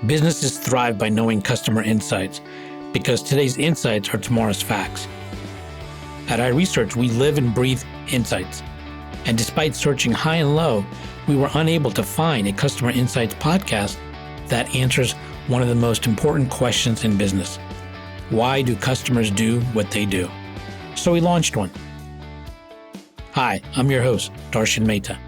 Businesses thrive by knowing customer insights because today's insights are tomorrow's facts. At iResearch, we live and breathe insights. And despite searching high and low, we were unable to find a customer insights podcast that answers one of the most important questions in business. Why do customers do what they do? So we launched one. Hi, I'm your host, Darshan Mehta.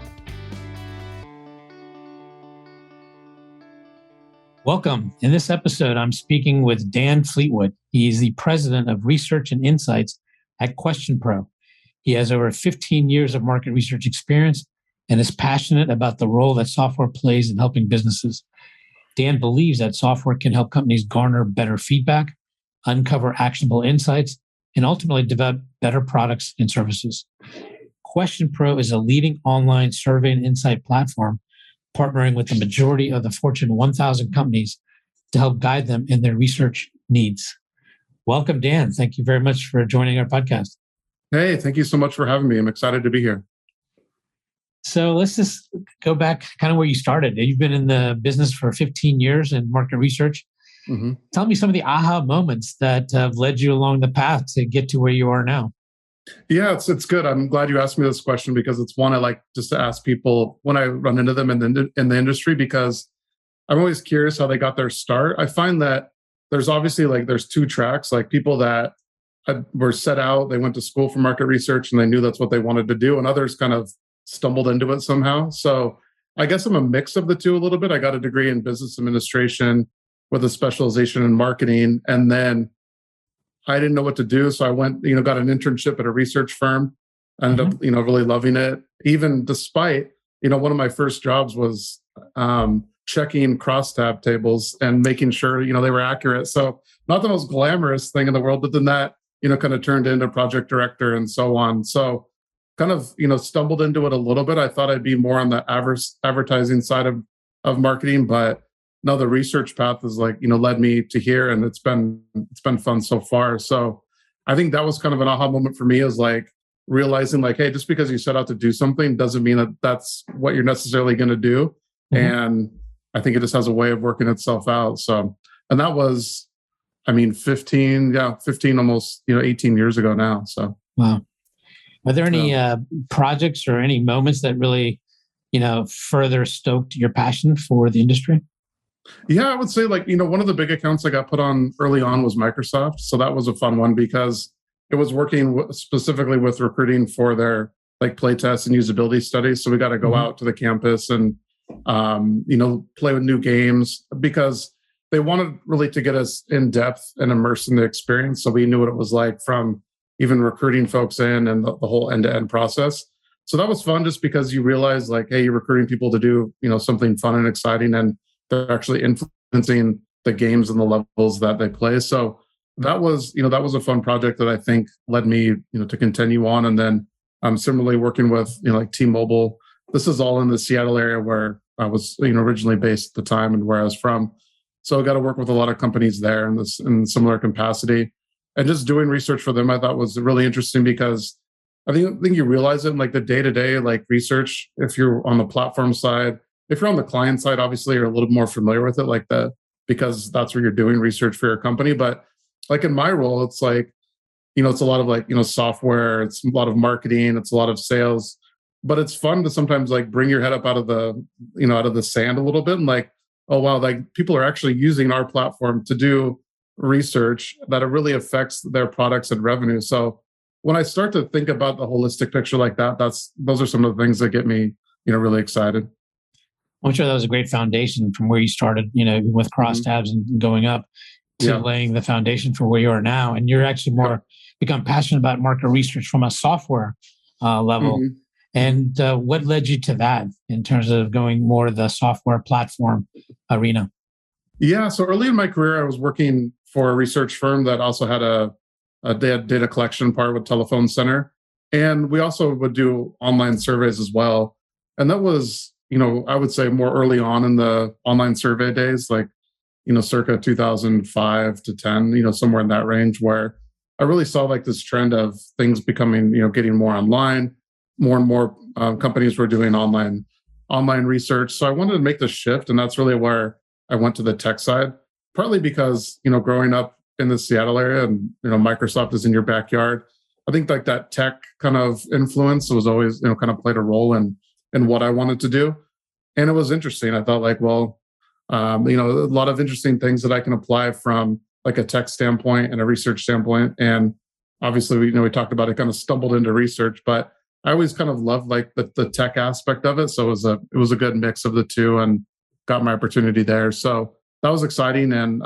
Welcome. In this episode, I'm speaking with Dan Fleetwood. He is the president of research and insights at QuestionPro. He has over 15 years of market research experience and is passionate about the role that software plays in helping businesses. Dan believes that software can help companies garner better feedback, uncover actionable insights, and ultimately develop better products and services. QuestionPro is a leading online survey and insight platform, partnering with the majority of the Fortune 1000 companies to help guide them in their research needs. Welcome, Dan. Thank you very much for joining our podcast. Hey, thank you so much for having me. I'm excited to be here. So let's just go back kind of where you started. You've been in the business for 15 years in market research. Mm-hmm. Tell me some of the aha moments that have led you along the path to get to where you are now. Yeah, it's good. I'm glad you asked me this question because it's one I like just to ask people when I run into them in the industry, because I'm always curious how they got their start. I find that there's obviously there's two tracks, like people that were set out, they went to school for market research and they knew that's what they wanted to do, and others kind of stumbled into it somehow. So I guess I'm a mix of the two a little bit. I got a degree in business administration with a specialization in marketing, and then I didn't know what to do. So I went, got an internship at a research firm, ended up, really loving it. Even despite, one of my first jobs was checking crosstab tables and making sure, they were accurate. So not the most glamorous thing in the world, but then that, kind of turned into project director and so on. So kind of, stumbled into it a little bit. I thought I'd be more on the advertising side of marketing, but no, the research path is led me to here, and it's been fun so far. So I think that was kind of an aha moment for me, is realizing hey, just because you set out to do something doesn't mean that that's what you're necessarily going to do. Mm-hmm. And I think it just has a way of working itself out. So, and that was, 15, almost 18 years ago now. So wow. Are there any projects or any moments that really further stoked your passion for the industry? Yeah, I would say one of the big accounts I got put on early on was Microsoft. So that was a fun one because it was working specifically with recruiting for their play tests and usability studies. So we got to go out to the campus and, play with new games, because they wanted really to get us in depth and immersed in the experience. So we knew what it was like from even recruiting folks in and the whole end-to-end process. So that was fun, just because you realize hey, you're recruiting people to do, something fun and exciting, and they're actually influencing the games and the levels that they play. So that was a fun project that I think led me, to continue on. And then similarly working with, T-Mobile. This is all in the Seattle area where I was, originally based at the time and where I was from. So I got to work with a lot of companies there in similar capacity. And just doing research for them, I thought was really interesting, because I think you realize it in the day-to-day research. If you're on the platform side, if you're on the client side, obviously you're a little more familiar with it, because that's where you're doing research for your company. But in my role, it's it's a lot of software, it's a lot of marketing, it's a lot of sales. But it's fun to sometimes bring your head up out of the sand a little bit, and oh wow, people are actually using our platform to do research that it really affects their products and revenue. So when I start to think about the holistic picture like that, those are some of the things that get me really excited. I'm sure that was a great foundation from where you started, with crosstabs and going up to laying the foundation for where you are now. And you're actually become passionate about market research from a software level. Mm-hmm. And what led you to that in terms of going more to the software platform arena? Yeah. So early in my career, I was working for a research firm that also had a data collection part with Telephone Center. And we also would do online surveys as well. And that was, I would say more early on in the online survey days, circa 2005 to 10, somewhere in that range, where I really saw this trend of things becoming, getting more online. More and more companies were doing online research. So I wanted to make the shift. And that's really where I went to the tech side, partly because, growing up in the Seattle area and, Microsoft is in your backyard. I think like that tech kind of influence was always, kind of played a role in what I wanted to do. And it was interesting. I thought like, well, a lot of interesting things that I can apply from like a tech standpoint and a research standpoint. And obviously, we talked about it, kind of stumbled into research, but I always kind of loved like the tech aspect of it. So it was a good mix of the two, and got my opportunity there. So that was exciting. And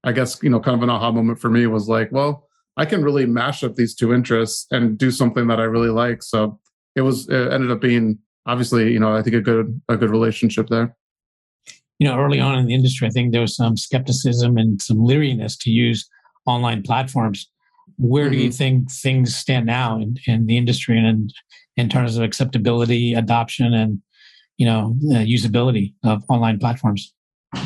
I guess, kind of an aha moment for me was like, well, I can really mash up these two interests and do something that I really like. So it ended up being obviously, I think a good relationship there. Early on in the industry, I think there was some skepticism and some leeriness to use online platforms. Where do you think things stand now in the industry and in terms of acceptability, adoption, and usability of online platforms?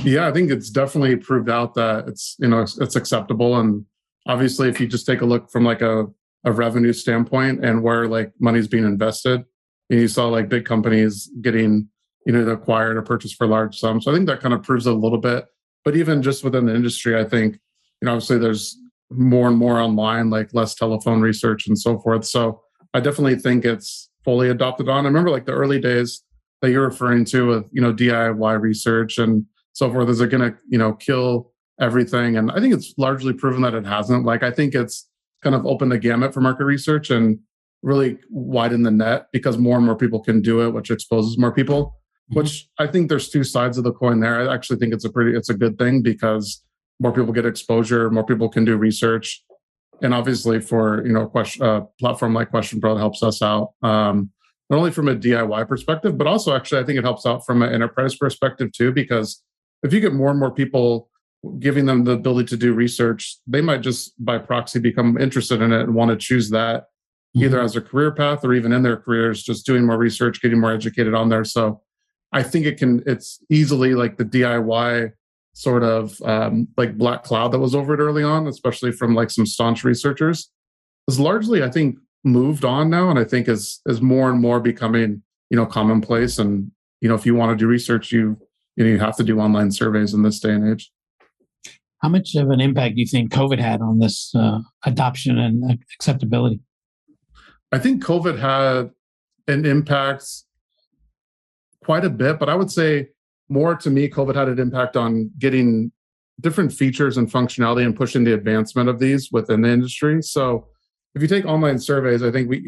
Yeah, I think it's definitely proved out that it's acceptable. And obviously, if you just take a look from like a revenue standpoint and where like money's being invested, and you saw like big companies getting acquired or purchased for large sums. So I think that kind of proves it a little bit. But even just within the industry, I think obviously there's more and more online, like less telephone research and so forth. So I definitely think it's fully adopted on. I remember like the early days that you're referring to with, DIY research and so forth. Is it going to, kill everything? And I think it's largely proven that it hasn't. Like, I think it's kind of opened the gamut for market research and really widened the net because more and more people can do it, which exposes more people, which I think there's two sides of the coin there. I actually think it's a good thing because more people get exposure, more people can do research. And obviously for, a platform like QuestionPro helps us out, not only from a DIY perspective, but also actually I think it helps out from an enterprise perspective too, because if you get more and more people giving them the ability to do research, they might just by proxy become interested in it and want to choose that either as a career path or even in their careers, just doing more research, getting more educated on there. So I think it's easily like the DIY sort of like black cloud that was over it early on, especially from like some staunch researchers, is largely, I think, moved on now. And I think is more and more becoming, commonplace. And, if you want to do research, you have to do online surveys in this day and age. How much of an impact do you think COVID had on this adoption and acceptability? I think COVID had an impact quite a bit, but I would say more to me, COVID had an impact on getting different features and functionality and pushing the advancement of these within the industry. So if you take online surveys, I think we,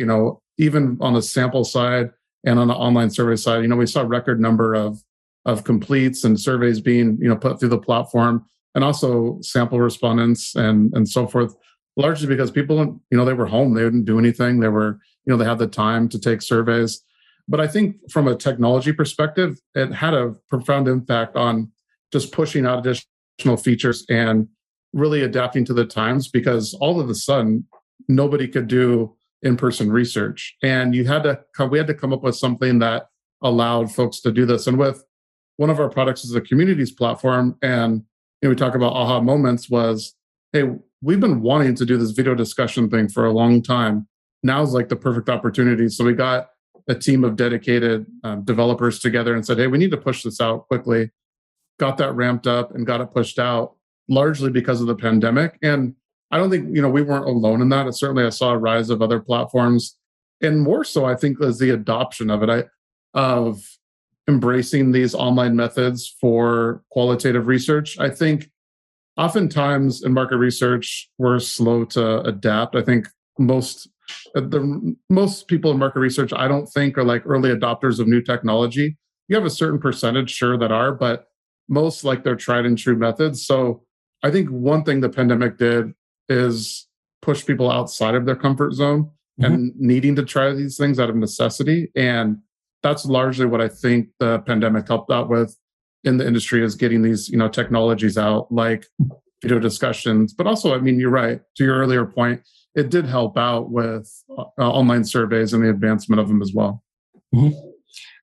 even on the sample side and on the online survey side, we saw a record number of completes and surveys being, put through the platform, and also sample respondents and so forth, largely because people, they were home, they didn't do anything. They were, they had the time to take surveys. But I think from a technology perspective, it had a profound impact on just pushing out additional features and really adapting to the times, because all of a sudden, nobody could do in-person research. And we had to come up with something that allowed folks to do this. And with one of our products is a communities platform. And we talk about aha moments was, hey, we've been wanting to do this video discussion thing for a long time. Now's like the perfect opportunity. So we got a team of dedicated developers together and said, hey, we need to push this out quickly. Got that ramped up and got it pushed out largely because of the pandemic. And I don't think, we weren't alone in that. Certainly I saw a rise of other platforms, and more so, I think, was the adoption of it, of embracing these online methods for qualitative research. I think oftentimes in market research, we're slow to adapt. I think most people in market research, I don't think, are like early adopters of new technology. You have a certain percentage, sure, that are, but most like they're tried and true methods. So I think one thing the pandemic did is push people outside of their comfort zone and needing to try these things out of necessity. And that's largely what I think the pandemic helped out with in the industry, is getting these, technologies out like video discussions. But also, I mean, you're right, to your earlier point, it did help out with online surveys and the advancement of them as well.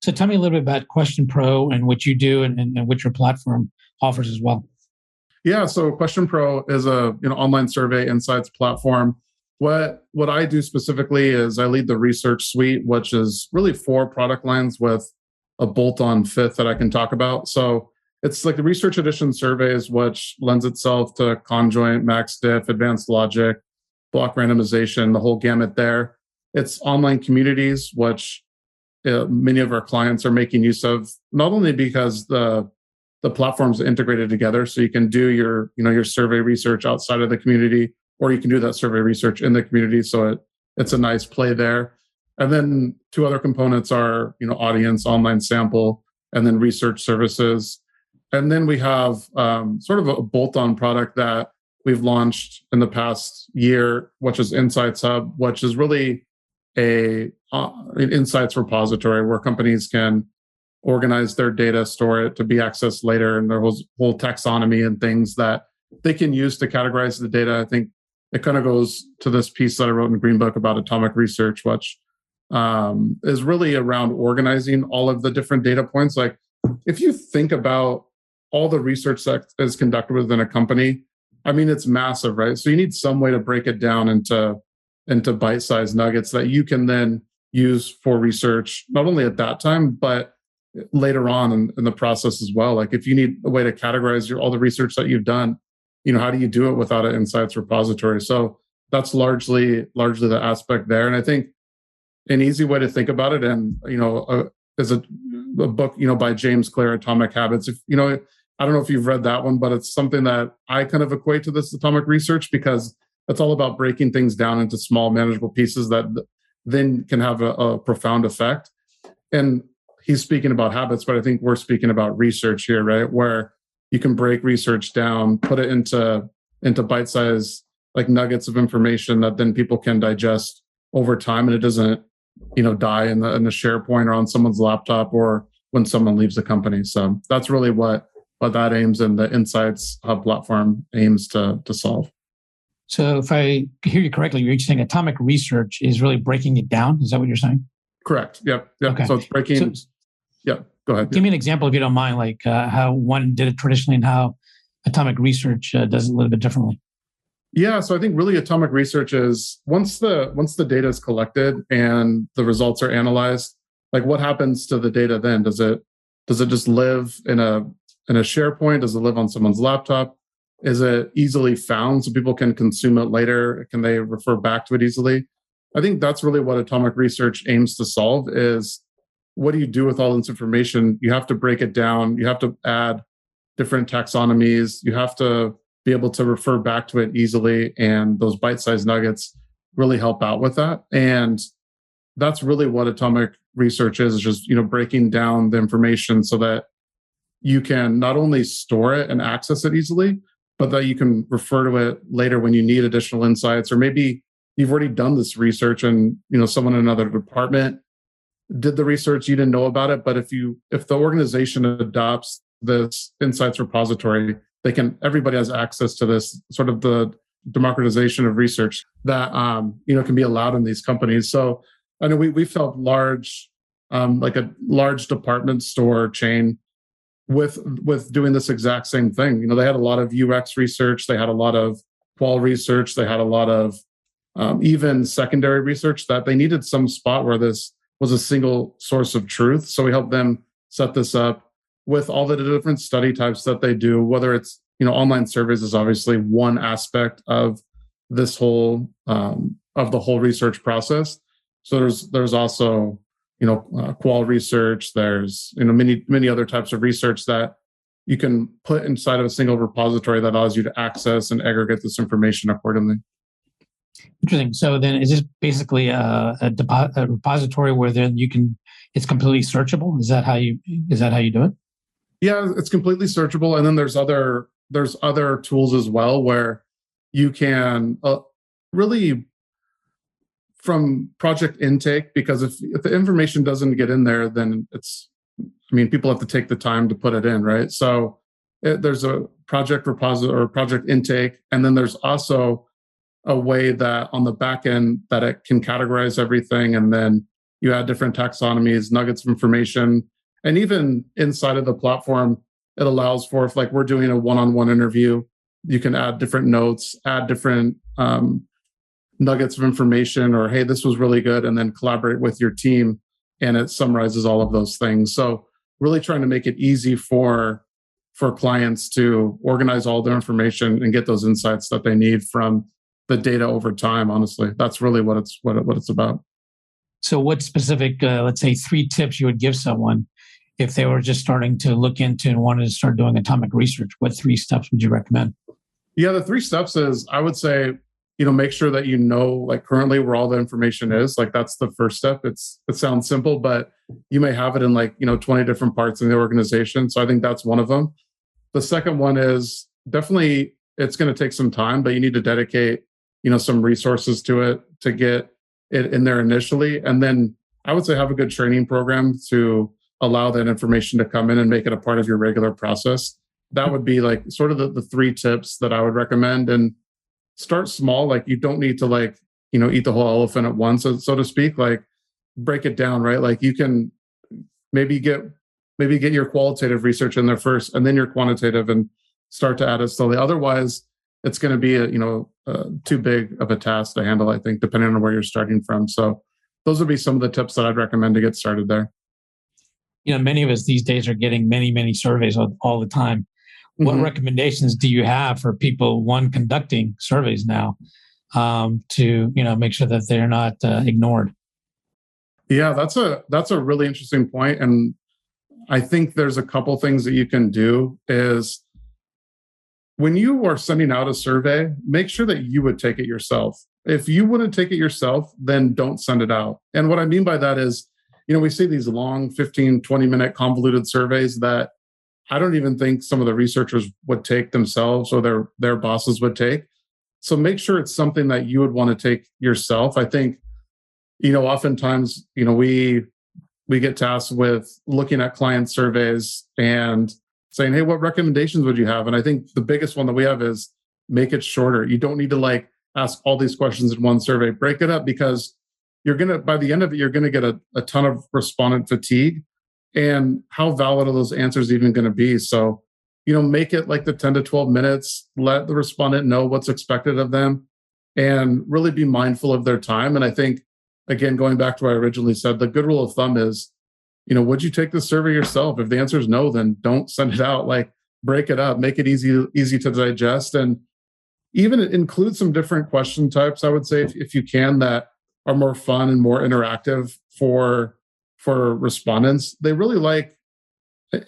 So tell me a little bit about QuestionPro and what you do and what your platform offers as well. Yeah, so QuestionPro is a online survey insights platform. What I do specifically is I lead the research suite, which is really 4 product lines with a bolt-on fifth that I can talk about. So it's like the research edition surveys, which lends itself to conjoint, max diff, advanced logic, block randomization, the whole gamut there. It's online communities, which many of our clients are making use of, not only because the platforms are integrated together, so you can do your survey research outside of the community, or you can do that survey research in the community. So it's a nice play there. And then two other components are audience, online sample, and then research services. And then we have sort of a bolt-on product that we've launched in the past year, which is Insights Hub, which is really an insights repository where companies can organize their data, store it to be accessed later, and their whole taxonomy and things that they can use to categorize the data. I think it kind of goes to this piece that I wrote in Green Book about atomic research, which is really around organizing all of the different data points. Like if you think about all the research that is conducted within a company, I mean, it's massive, right? So you need some way to break it down into bite-sized nuggets that you can then use for research, not only at that time, but later on in the process as well. Like if you need a way to categorize all the research that you've done, how do you do it without an insights repository? So that's largely the aspect there. And I think an easy way to think about it, and is a book by James Clear, Atomic Habits. If I don't know if you've read that one, but it's something that I kind of equate to this atomic research, because it's all about breaking things down into small, manageable pieces that then can have a profound effect. And he's speaking about habits, but I think we're speaking about research here, right? Where you can break research down, put it into bite-sized like nuggets of information that then people can digest over time, and it doesn't die in the SharePoint or on someone's laptop or when someone leaves the company. So that's really what that aims, and the Insights Hub platform aims to solve. So if I hear you correctly, you're saying atomic research is really breaking it down. Is that what you're saying? Correct. Yep. Okay. So it's breaking. Go ahead. Give me an example, if you don't mind, like how one did it traditionally and how atomic research does it a little bit differently. Yeah, so I think really atomic research is once the data is collected and the results are analyzed, like what happens to the data then? Does it just live in a SharePoint? Does it live on someone's laptop? Is it easily found so people can consume it later? Can they refer back to it easily? I think that's really what atomic research aims to solve is, what do you do with all this information? You have to break it down. You have to add different taxonomies. You have to be able to refer back to it easily. And those bite-sized nuggets really help out with that. And that's really what atomic research is just, breaking down the information so that you can not only store it and access it easily, but that you can refer to it later when you need additional insights, or maybe you've already done this research and, someone in another department did the research, you didn't know about it. But if the organization adopts this insights repository, everybody has access to this, sort of the democratization of research that can be allowed in these companies. So I know we felt large, like a large department store chain with doing this exact same thing. They had a lot of UX research, they had a lot of qual research, they had a lot of even secondary research that they needed some spot where this was a single source of truth. So we helped them set this up with all the different study types that they do, whether it's, online surveys is obviously one aspect of this whole, of the whole research process. So there's also, qual research, there's, many other types of research that you can put inside of a single repository that allows you to access and aggregate this information accordingly. Interesting. So then is this basically a repository where then it's completely searchable? Is that how you do it? Yeah, it's completely searchable. And then there's other tools as well where you can really, from project intake, because if the information doesn't get in there, then people have to take the time to put it in, right? So there's a project repository or project intake, and then there's also a way that on the back end that it can categorize everything, and then you add different taxonomies, nuggets of information, and even inside of the platform, it allows for, if like we're doing a one-on-one interview, you can add different notes, add different nuggets of information, or hey, this was really good, and then collaborate with your team, and it summarizes all of those things. So really trying to make it easy for for clients to organize all their information and get those insights that they need from the data over time. Honestly, that's really what it's about. So what specific, let's say 3 tips you would give someone if they were just starting to look into and wanted to start doing atomic research? What 3 steps would you recommend? Yeah, the 3 steps is, I would say, make sure that like currently where all the information is. Like that's the first step. It sounds simple, but you may have it in 20 different parts in the organization. So I think that's one of them. The second one is definitely, it's going to take some time, but you need to dedicate, some resources to it to get it in there initially. And then I would say have a good training program to allow that information to come in and make it a part of your regular process. That would be like sort of the 3 tips that I would recommend. And start small. Like you don't need to eat the whole elephant at once, so to speak. Like break it down, right? Like you can maybe get your qualitative research in there first, and then your quantitative, and start to add it slowly. Otherwise, it's going to be too big of a task to handle, I think, depending on where you're starting from. So those would be some of the tips that I'd recommend to get started there. Many of us these days are getting many surveys all the time. What recommendations do you have for people, conducting surveys now, to make sure that they're not ignored? Yeah, that's a really interesting point, and I think there's a couple things that you can do. Is when you are sending out a survey, make sure that you would take it yourself. If you wouldn't take it yourself, then don't send it out. And what I mean by that is, we see these long 15, 20-minute convoluted surveys that I don't even think some of the researchers would take themselves, or their bosses would take. So make sure it's something that you would want to take yourself. I think, oftentimes, we get tasked with looking at client surveys and saying, hey, what recommendations would you have? And I think the biggest one that we have is make it shorter. You don't need to ask all these questions in one survey. Break it up, because by the end of it, you're going to get a ton of respondent fatigue. And how valid are those answers even going to be? So, make it like the 10 to 12 minutes, let the respondent know what's expected of them, and really be mindful of their time. And I think, again, going back to what I originally said, the good rule of thumb is, would you take the survey yourself? If the answer is no, then don't send it out. Break it up, make it easy to digest, and even include some different question types, I would say, if you can, that are more fun and more interactive for respondents. They really like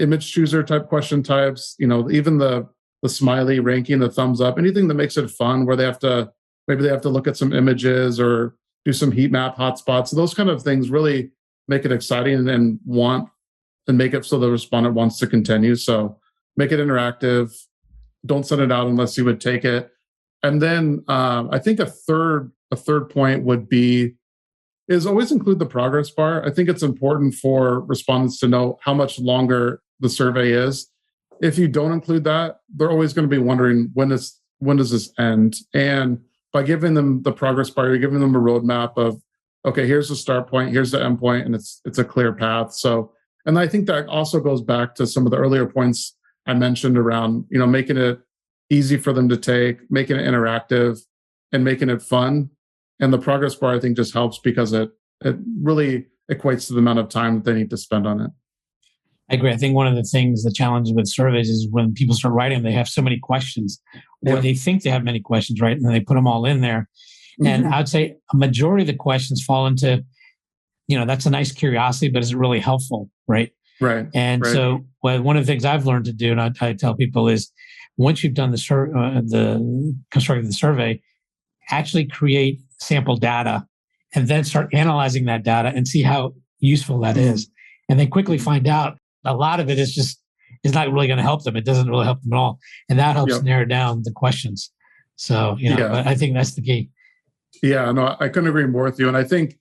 image chooser type question types, even the smiley ranking, the thumbs up, anything that makes it fun, where they have to look at some images or do some heat map hotspots. Those kind of things really make it exciting and make it so the respondent wants to continue. So make it interactive. Don't send it out unless you would take it. And then I think a third point would be is always include the progress bar. I think it's important for respondents to know how much longer the survey is. If you don't include that, they're always going to be wondering when does this end? And by giving them the progress bar, you're giving them a roadmap of, okay, here's the start point, here's the end point, and it's a clear path. So, and I think that also goes back to some of the earlier points I mentioned around, making it easy for them to take, making it interactive, and making it fun. And the progress bar, I think, just helps because it really equates to the amount of time that they need to spend on it. I agree. I think one of the challenges with surveys is when people start writing, they have so many questions, or they think they have many questions, right? And then they put them all in there. And I'd say a majority of the questions fall into, that's a nice curiosity, but is it really helpful, right? Right. And so one of the things I've learned to do, and I tell people, is once you've done the constructed the survey, actually create sample data and then start analyzing that data and see how useful that is. And then quickly find out a lot of it is not really going to help them. It doesn't really help them at all. And that helps narrow down the questions. So, but I think that's the key. Yeah, no, I couldn't agree more with you. And I think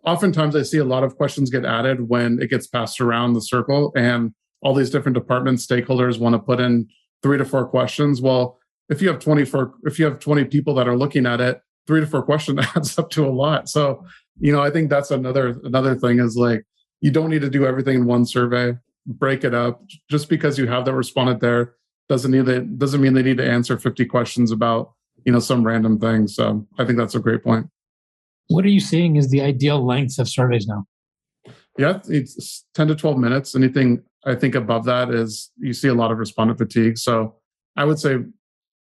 oftentimes I see a lot of questions get added when it gets passed around the circle and all these different department stakeholders want to put in 3 to 4 questions. Well, if you have 20 people that are looking at it, 3 to 4 questions adds up to a lot. So, I think that's another thing is you don't need to do everything in one survey. Break it up. Just because you have that respondent there doesn't mean they need to answer 50 questions about some random thing. So I think that's a great point. What are you seeing is the ideal length of surveys now? Yeah, it's 10 to 12 minutes. Anything I think above that is you see a lot of respondent fatigue. So I would say,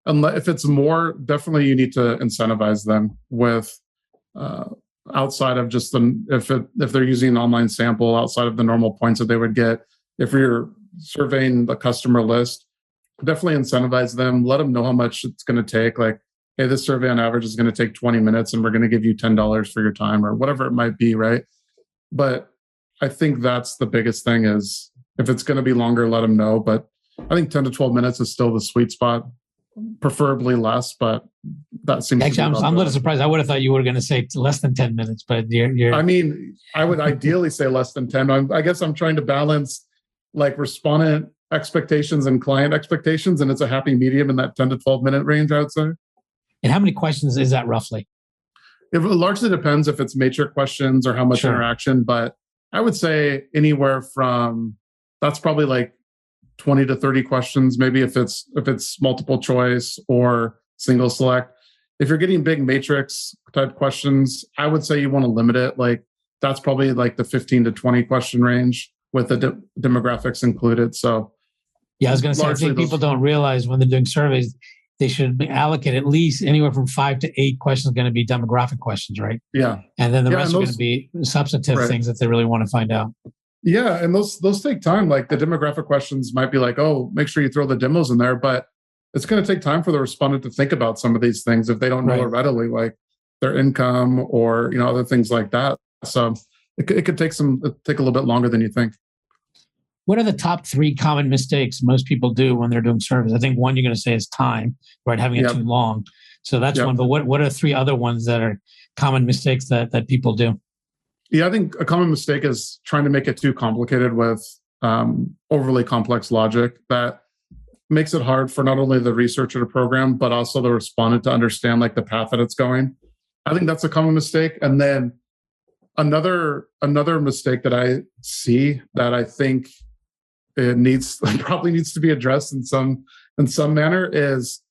unless if it's more, definitely you need to incentivize them with outside of just if they're using an online sample outside of the normal points that they would get. If you're surveying the customer list, definitely incentivize them. Let them know how much it's going to take. Like, hey, this survey on average is going to take 20 minutes, and we're going to give you $10 for your time, or whatever it might be, right? But I think that's the biggest thing is if it's going to be longer, let them know. But I think 10 to 12 minutes is still the sweet spot, preferably less, but that seems actually, I'm a little surprised. I would have thought you were going to say less than 10 minutes, but you're... I mean, I would ideally say less than 10. I guess I'm trying to balance like respondent expectations and client expectations, and it's a happy medium in that 10 to 12 minute range, I would say. And how many questions is that roughly? It largely depends if it's matrix questions or how much interaction, but I would say anywhere from, that's probably like 20 to 30 questions, maybe if it's multiple choice or single select. If you're getting big matrix type questions, I would say you want to limit it. Like that's probably like the 15 to 20 question range with the demographics included. So yeah, I was going to say, I think people don't realize when they're doing surveys, they should allocate at least anywhere from 5 to 8 questions going to be demographic questions, right? Yeah. And then the rest are going to be substantive things that they really want to find out. Yeah, and those take time. Like the demographic questions might be like, oh, make sure you throw the demos in there, but it's going to take time for the respondent to think about some of these things if they don't know it readily, like their income or other things like that. So it could take a little bit longer than you think. What are the top 3 common mistakes most people do when they're doing surveys? I think one you're going to say is time, right? Having it too long. So that's one. But what are 3 other ones that are common mistakes that people do? Yeah, I think a common mistake is trying to make it too complicated with overly complex logic that makes it hard for not only the researcher to program, but also the respondent to understand like the path that it's going. I think that's a common mistake. And then another mistake that I see that I think probably needs to be addressed in some manner is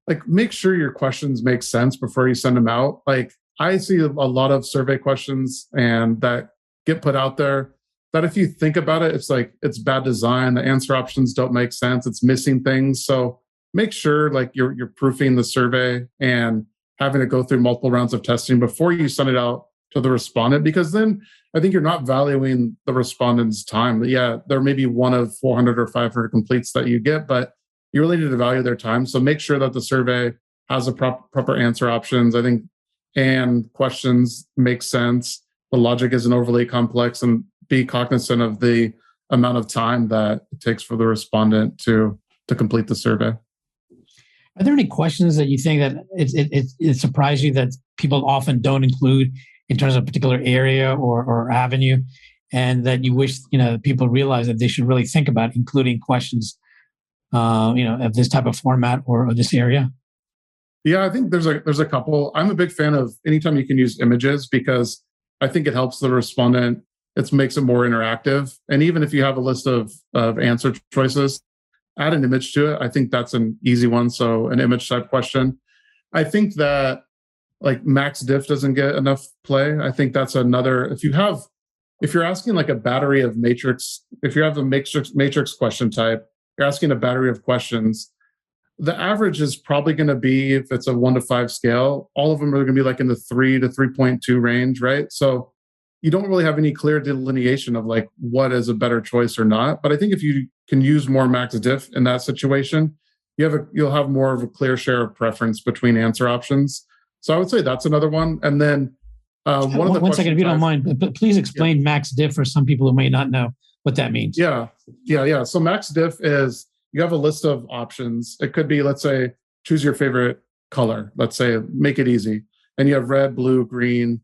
like make sure your questions make sense before you send them out. Like I see a lot of survey questions and that get put out there that if you think about it, it's like it's bad design. The answer options don't make sense. It's missing things. So make sure like you're proofing the survey and having to go through multiple rounds of testing before you send it out to the respondent, because then I think you're not valuing the respondent's time. Yeah, there may be one of 400 or 500 completes that you get, but you really need to value their time. So make sure that the survey has the proper answer options, I think, and questions make sense. The logic isn't overly complex, and be cognizant of the amount of time that it takes for the respondent to complete the survey. Are there any questions that you think that it surprised you that people often don't include in terms of a particular area or avenue, and that you wish people realize that they should really think about including questions, of this type of format or this area? Yeah, I think there's a couple. I'm a big fan of anytime you can use images because I think it helps the respondent. It makes it more interactive. And even if you have a list of answer choices, add an image to it. I think that's an easy one. So an image type question. I think that like max diff doesn't get enough play. I think that's another, if you're asking like a battery of matrix, if you have a matrix question type, you're asking a battery of questions, the average is probably going to be, if it's a 1 to 5 scale, all of them are going to be like in the 3 to 3.2 range, right? So you don't really have any clear delineation of like what is a better choice or not. But I think if you can use more max diff in that situation, you'll have more of a clear share of preference between answer options. So I would say that's another one. And then one second, if you don't mind, but please explain max diff for some people who may not know what that means. Yeah. So max diff is you have a list of options. It could be, let's say, choose your favorite color. Let's say, make it easy. And you have red, blue, green,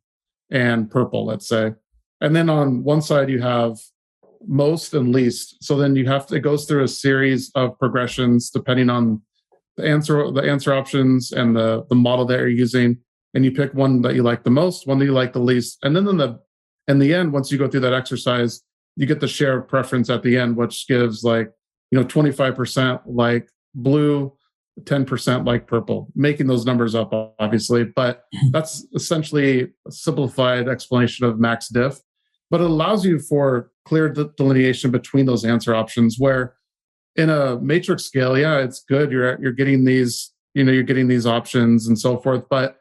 and purple, let's say. And then on one side, you have most and least. So then it goes through a series of progressions depending on the answer options and the model that you're using. And you pick one that you like the most, one that you like the least. And then in the end, once you go through that exercise, you get the share of preference at the end, which gives 25% like blue, 10% like purple, making those numbers up, obviously. But that's essentially a simplified explanation of max diff. but it allows you for clear delineation between those answer options. Where in a matrix scale, yeah, it's good. You're getting these, you're getting these options and so forth, but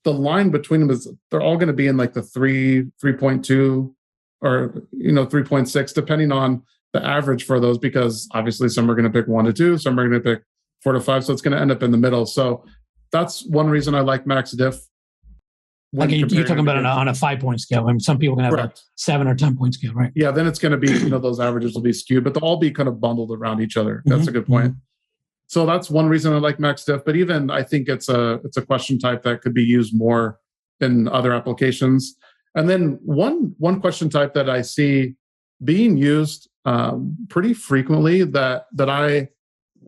the line between them is they're all going to be in like the 3.2, or 3.6, depending on the average for those, because obviously some are going to pick 1 to 2, some are going to pick 4 to 5, so it's going to end up in the middle. So that's one reason I like max diff. Like you're talking about on a 5-point scale. I mean, some people can have a 7 or 10-point scale, right? Yeah, then it's going to be, those averages will be skewed, but they'll all be kind of bundled around each other. That's a good point. So that's one reason I like max diff. But even I think it's a question type that could be used more in other applications. And then one question type that I see being used pretty frequently that I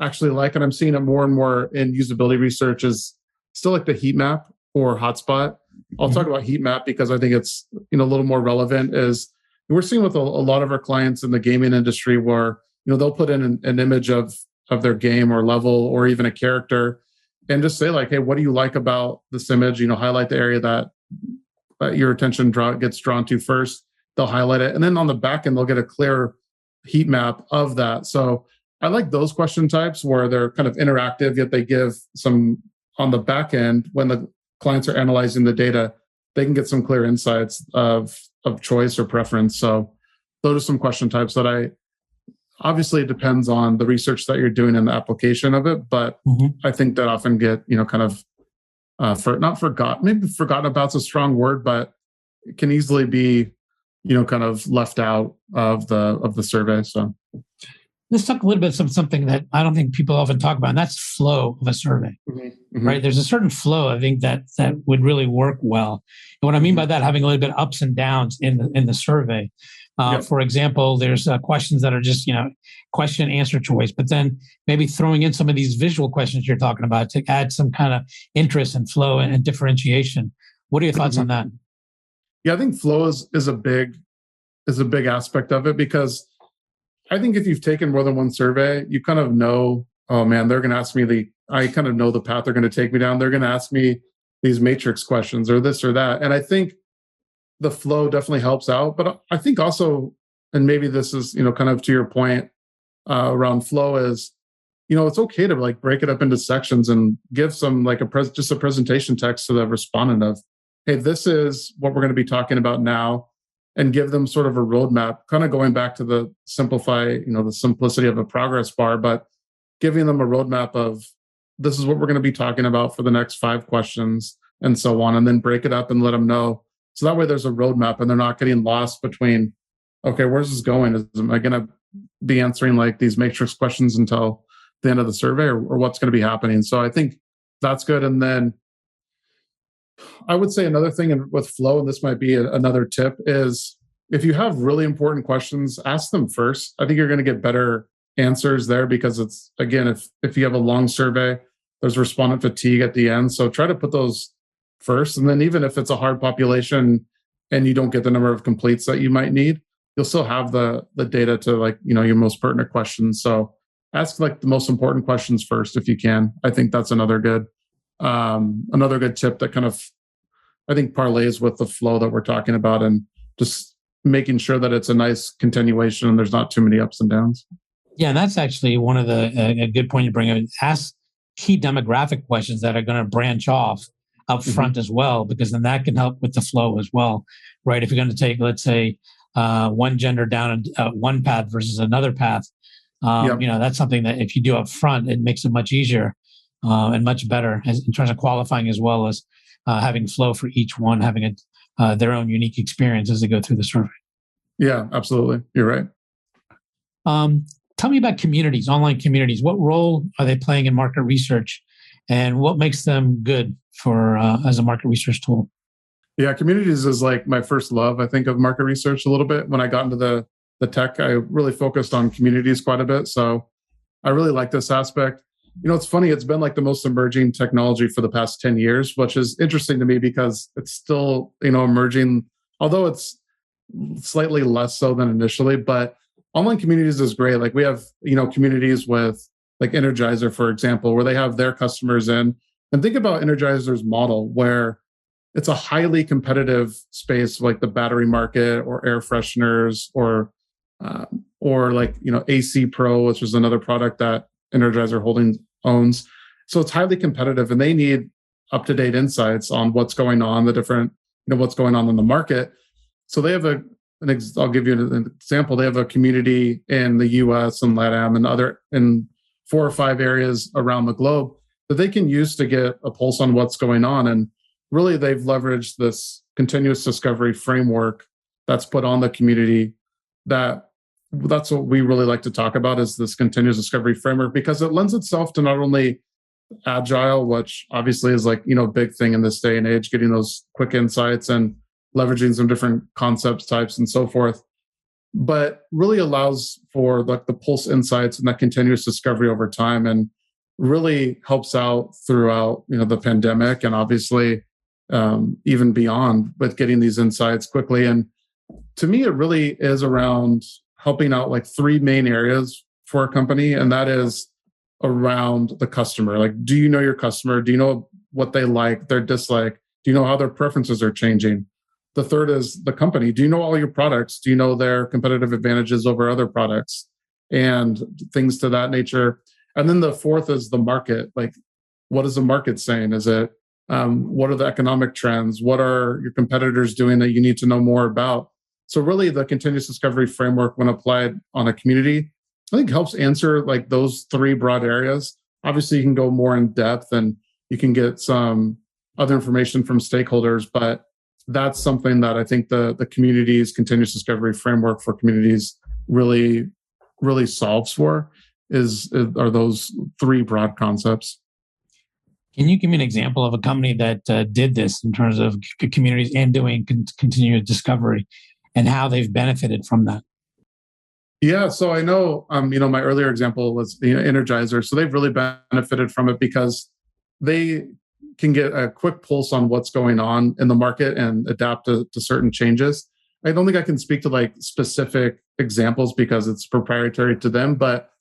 actually like, and I'm seeing it more and more in usability research, is still like the heat map or hotspot. I'll talk about heat map because I think it's a little more relevant. Is we're seeing with a lot of our clients in the gaming industry where they'll put in an image of their game or level or even a character and just say like, hey, what do you like about this image? Highlight the area that your attention gets drawn to first. They'll highlight it, and then on the back end they'll get a clear heat map of that. So I like those question types where they're kind of interactive, yet they give some on the back end when the clients are analyzing the data, they can get some clear insights of choice or preference. So those are some question types that obviously it depends on the research that you're doing and the application of it, but I think that often get, kind of not forgotten, maybe forgotten about's a strong word, but it can easily be, kind of left out of the survey. So let's talk a little bit of something that I don't think people often talk about, and that's flow of a survey, right? There's a certain flow, I think, that would really work well. And what I mean by that, having a little bit of ups and downs in the survey. For example, there's questions that are just, question answer choice, but then maybe throwing in some of these visual questions you're talking about to add some kind of interest and flow and differentiation. What are your thoughts on that? Yeah, I think flow is a big aspect of it, because I think if you've taken more than one survey, you kind of know, oh man, they're going to ask me I kind of know the path they're going to take me down. They're going to ask me these matrix questions or this or that. And I think the flow definitely helps out. But I think also, and maybe this is, kind of to your point around flow, is, it's okay to like break it up into sections and give some like just a presentation text to the respondent of, hey, this is what we're going to be talking about now, and give them sort of a roadmap, kind of going back to the the simplicity of a progress bar, but giving them a roadmap of this is what we're going to be talking about for the next 5 questions and so on, and then break it up and let them know. So that way there's a roadmap and they're not getting lost between, okay, where's this going? Am I going to be answering like these matrix questions until the end of the survey, or what's going to be happening? So I think that's good. And then I would say another thing with flow, and this might be another tip, is if you have really important questions, ask them first. I think you're going to get better answers there, because it's, again, if you have a long survey, there's respondent fatigue at the end. So try to put those first. And then even if it's a hard population and you don't get the number of completes that you might need, you'll still have the data to like, your most pertinent questions. So ask like the most important questions first if you can. I think that's another good tip that kind of, I think, parlays with the flow that we're talking about, and just making sure that it's a nice continuation and there's not too many ups and downs. Yeah, and that's actually one of a good point you bring up. Ask key demographic questions that are going to branch off up front as well, because then that can help with the flow as well, right? If you're going to take, let's say, one gender down one path versus another path, that's something that if you do up front, it makes it much easier and much better in terms of qualifying, as well as having flow for each one, having their own unique experience as they go through the survey. Yeah, absolutely. You're right. Tell me about communities, online communities. What role are they playing in market research, and what makes them good for as a market research tool? Yeah, communities is like my first love, I think, of market research a little bit. When I got into the tech, I really focused on communities quite a bit. So I really like this aspect. It's funny, it's been like the most emerging technology for the past 10 years, which is interesting to me because it's still, emerging, although it's slightly less so than initially. But online communities is great. Like we have, communities with like Energizer, for example, where they have their customers in. And think about Energizer's model, where it's a highly competitive space, like the battery market or air fresheners or like, AC Pro, which is another product that Energizer Holdings owns. So it's highly competitive, and they need up-to-date insights on what's going on, the different, what's going on in the market. So they have I'll give you an example. They have a community in the US and LATAM and in 4 or 5 areas around the globe that they can use to get a pulse on what's going on. And really, they've leveraged this continuous discovery framework that's put on the community. That's what we really like to talk about, is this continuous discovery framework, because it lends itself to not only agile, which obviously is like, a big thing in this day and age, getting those quick insights and leveraging some different concepts, types, and so forth, but really allows for like the pulse insights and that continuous discovery over time, and really helps out throughout, the pandemic, and obviously even beyond, with getting these insights quickly. And to me, it really is around helping out like 3 main areas for a company. And that is around the customer. Like, do you know your customer? Do you know what they like, their dislike? Do you know how their preferences are changing? The third is the company. Do you know all your products? Do you know their competitive advantages over other products and things to that nature? And then the fourth is the market. Like, what is the market saying? Is it, what are the economic trends? What are your competitors doing that you need to know more about? So really, the continuous discovery framework, when applied on a community, I think helps answer like those 3 broad areas. Obviously, you can go more in depth and you can get some other information from stakeholders, but that's something that I think the community's continuous discovery framework for communities really, really solves for, are those 3 broad concepts. Can you give me an example of a company that did this in terms of communities and doing continuous discovery, and how they've benefited from that? Yeah, so I know, my earlier example was Energizer. So they've really benefited from it because they can get a quick pulse on what's going on in the market and adapt to certain changes. I don't think I can speak to like specific examples because it's proprietary to them, but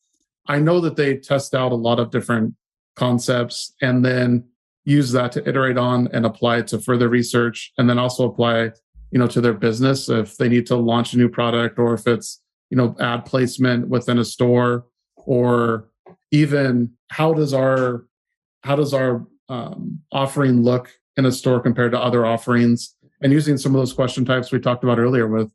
I know that they test out a lot of different concepts and then use that to iterate on and apply it to further research, and then also apply, to their business if they need to launch a new product, or if it's, ad placement within a store, or even how does our offering look in a store compared to other offerings, and using some of those question types we talked about earlier with,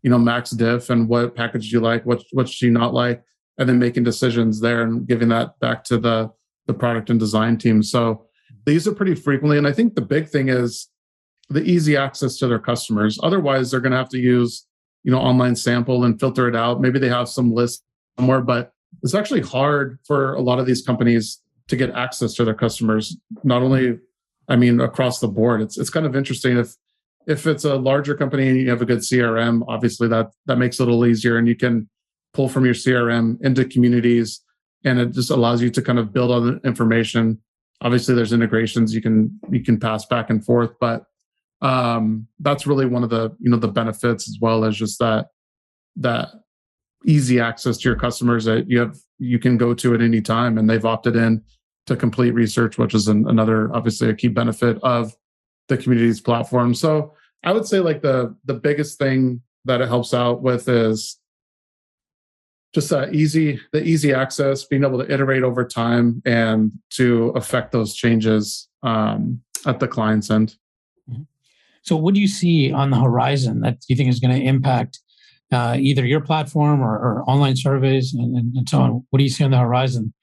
max diff and what package do you like, what do you not like, and then making decisions there and giving that back to the product and design team. So they use it pretty frequently. And I think the big thing is the easy access to their customers. Otherwise, they're going to have to use, online sample and filter it out. Maybe they have some list somewhere, but it's actually hard for a lot of these companies to get access to their customers. Not only, across the board. It's kind of interesting if it's a larger company and you have a good CRM, obviously that makes it a little easier, and you can pull from your CRM into communities, and it just allows you to kind of build on the information. Obviously, there's integrations you can pass back and forth, but that's really one of the the benefits, as well as just that easy access to your customers that you can go to at any time, and they've opted in to complete research, which is another, obviously, a key benefit of the community's platform. So I would say like the biggest thing that it helps out with is just the easy access, being able to iterate over time and to affect those changes at the client's end. So what do you see on the horizon that you think is going to impact either your platform or online surveys and so on? What do you see on the horizon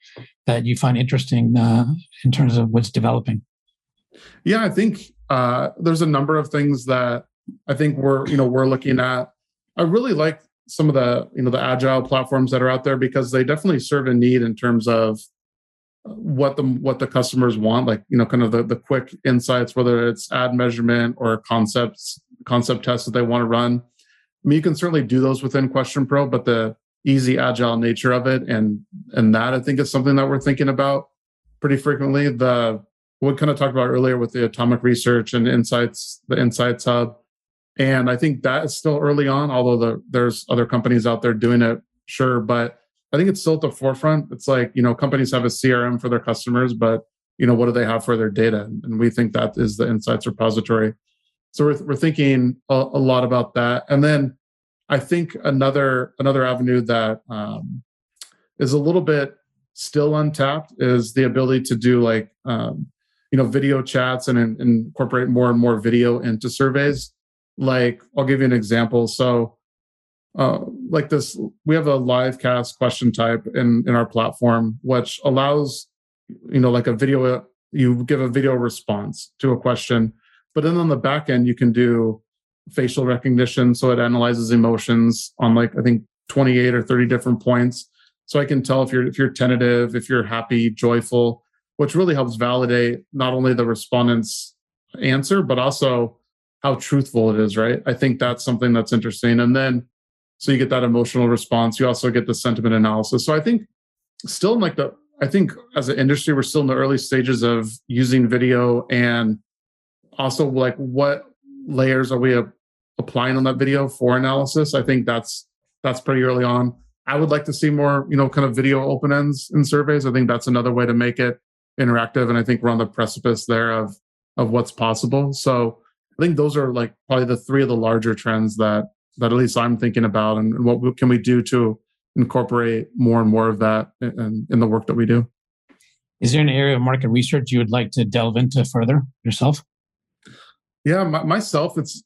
that you find interesting in terms of what's developing? Yeah, I think there's a number of things that I think we're looking at. I really like some of the the agile platforms that are out there, because they definitely serve a need in terms of what the customers want, like kind of the quick insights, whether it's ad measurement or concept tests that they want to run. You can certainly do those within QuestionPro, but the easy agile nature of it and that, I think, is something that we're thinking about pretty frequently. We kind of talked about earlier with the atomic research and insights, the Insights Hub. And I think that is still early on, although there's other companies out there doing it, sure. But I think it's still at the forefront. It's like, companies have a CRM for their customers, but, what do they have for their data? And we think that is the Insights repository. So we're thinking a lot about that. And then I think another avenue that is a little bit still untapped is the ability to do like video chats and incorporate more and more video into surveys. Like I'll give you an example. So like this, we have a live cast question type in our platform, which allows like a video. You give a video response to a question, but then on the back end you can do facial recognition, so it analyzes emotions on like I think 28 or 30 different points. So I can tell if you're tentative, if you're happy, joyful, which really helps validate not only the respondent's answer, but also how truthful it is, right? I think that's something that's interesting. And then, so you get that emotional response. You also get the sentiment analysis. So I think still in I think as an industry, we're still in the early stages of using video, and also like what layers are we applying on that video for analysis? I think that's pretty early on. I would like to see more, kind of video open ends in surveys. I think that's another way to make it interactive. And I think we're on the precipice there of what's possible. So I think those are like probably the three of the larger trends that at least I'm thinking about, and what can we do to incorporate more and more of that in the work that we do. Is there an area of market research you would like to delve into further yourself? Yeah, myself, it's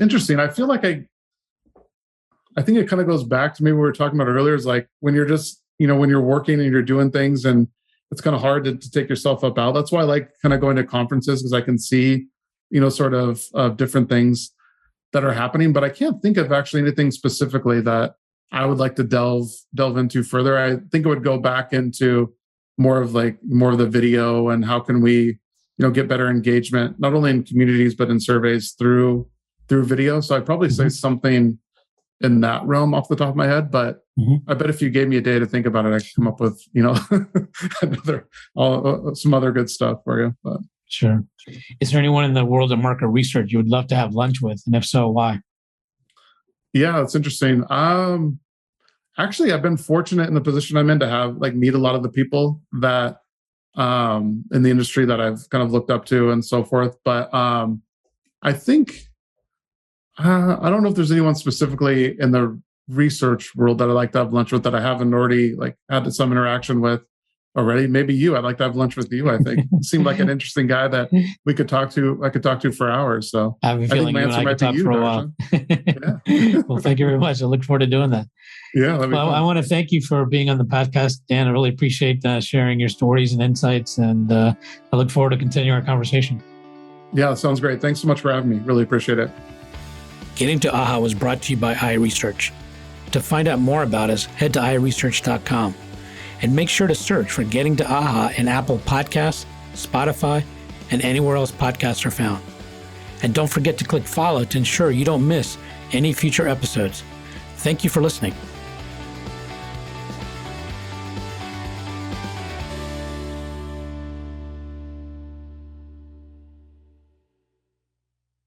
interesting. I feel like I think it kind of goes back to maybe what we were talking about earlier, is like when you're just, when you're working and you're doing things, and it's kind of hard to take yourself up out. That's why I like kind of going to conferences, because I can see, sort of different things that are happening, but I can't think of actually anything specifically that I would like to delve into further. I think it would go back into more of the video, and how can we, get better engagement, not only in communities, but in surveys through video. So I'd probably say something in that realm off the top of my head, but I bet if you gave me a day to think about it, I could come up with, some other good stuff for you. But. Sure. Is there anyone in the world of market research you would love to have lunch with? And if so, why? Yeah, it's interesting. Actually, I've been fortunate in the position I'm in to have meet a lot of the people that in the industry that I've kind of looked up to and so forth. But I think I don't know if there's anyone specifically in the research world that I'd like to have lunch with that I haven't already had some interaction with already. Maybe you. I'd like to have lunch with you. I think you seem like an interesting guy that we could talk to. I could talk to for hours. So I have a feeling you and I could talk for a while. Yeah. Well, thank you very much. I look forward to doing that. Yeah. Well, I want to thank you for being on the podcast, Dan. I really appreciate sharing your stories and insights, and I look forward to continuing our conversation. Yeah, that sounds great. Thanks so much for having me. Really appreciate it. Getting to AHA was brought to you by iResearch. To find out more about us, head to iResearch.com. And make sure to search for Getting to AHA in Apple Podcasts, Spotify, and anywhere else podcasts are found. And don't forget to click follow to ensure you don't miss any future episodes. Thank you for listening.